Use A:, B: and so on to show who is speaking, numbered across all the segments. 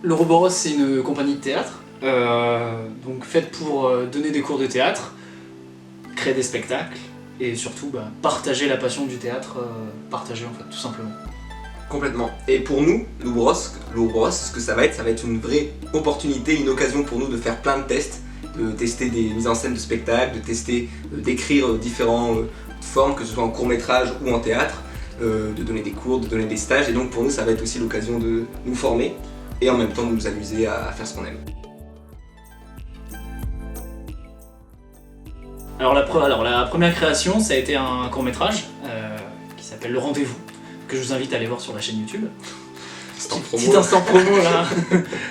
A: L'Ouroboros, c'est une compagnie de théâtre, donc faite pour donner des cours de théâtre, créer des spectacles et surtout partager la passion du théâtre, partager en fait tout simplement.
B: Complètement. Et pour nous, l'Ouroboros, ce que ça va être une vraie opportunité, une occasion pour nous de faire plein de tests, de tester des mises en scène de spectacles, de tester, d'écrire différentes formes, que ce soit en court-métrage ou en théâtre, de donner des cours, de donner des stages. Et donc pour nous, ça va être aussi l'occasion de nous former et en même temps de nous amuser à faire ce qu'on aime.
A: Alors la première création, ça a été un court-métrage qui s'appelle Le Rendez-vous, que je vous invite à aller voir sur la chaîne YouTube. Petit instant promo là,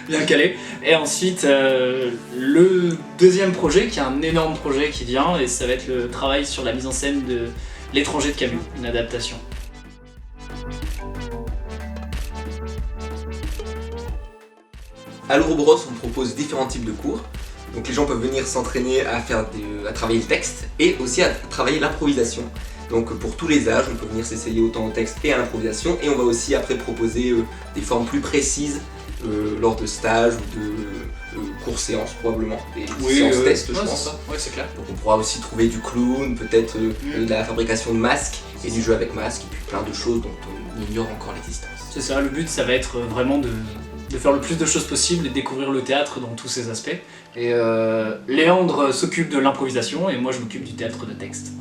A: bien calé. Et ensuite, le deuxième projet, qui est un énorme projet qui vient, et ça va être le travail sur la mise en scène de L'étranger de Camus, une adaptation.
B: À l'Ouroboros, on propose différents types de cours. Donc les gens peuvent venir s'entraîner à travailler le texte et aussi à travailler l'improvisation. Donc pour tous les âges, on peut venir s'essayer autant au texte et à l'improvisation, et on va aussi après proposer des formes plus précises lors de stages ou de cours-séances probablement, des séances tests je pense.
A: Ouais, c'est clair.
B: Donc on pourra aussi trouver du clown, peut-être de la fabrication de masques et du jeu avec masques, et puis plein de choses dont on ignore encore l'existence.
A: C'est ça, le but ça va être vraiment de faire le plus de choses possible et de découvrir le théâtre dans tous ses aspects. Et Léandre s'occupe de l'improvisation et moi je m'occupe du théâtre de texte.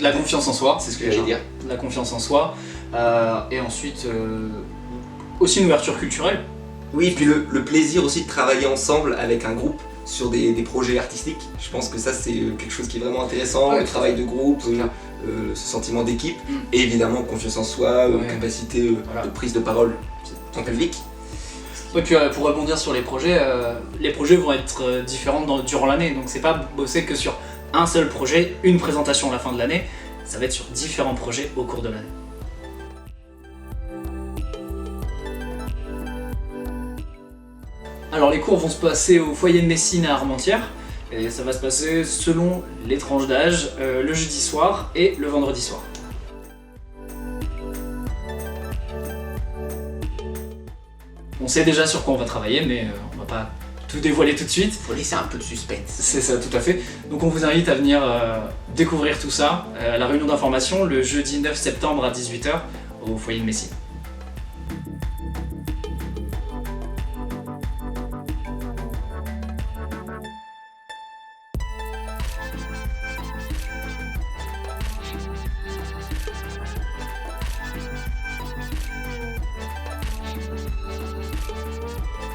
A: La confiance en soi,
B: C'est ce que j'allais dire.
A: La confiance en soi, et ensuite aussi une ouverture culturelle.
B: Oui, et puis le plaisir aussi de travailler ensemble avec un groupe sur des projets artistiques. Je pense que ça c'est quelque chose qui est vraiment intéressant,
A: Ouais,
B: le travail de groupe, ce sentiment d'équipe, et évidemment confiance en soi, capacité de prise de parole en public.
A: Et puis pour rebondir sur les projets vont être différents durant l'année, donc c'est pas bosser que sur un seul projet, une présentation à la fin de l'année, ça va être sur différents projets au cours de l'année. Alors les cours vont se passer au foyer de Messine à Armentières, et ça va se passer selon les tranches d'âge, le jeudi soir et le vendredi soir. On sait déjà sur quoi on va travailler, mais on va pas tout dévoiler tout de suite.
B: Faut laisser un peu de suspense.
A: C'est ça, tout à fait. Donc on vous invite à venir découvrir tout ça à la réunion d'information le jeudi 9 septembre à 18 h au foyer de Messine.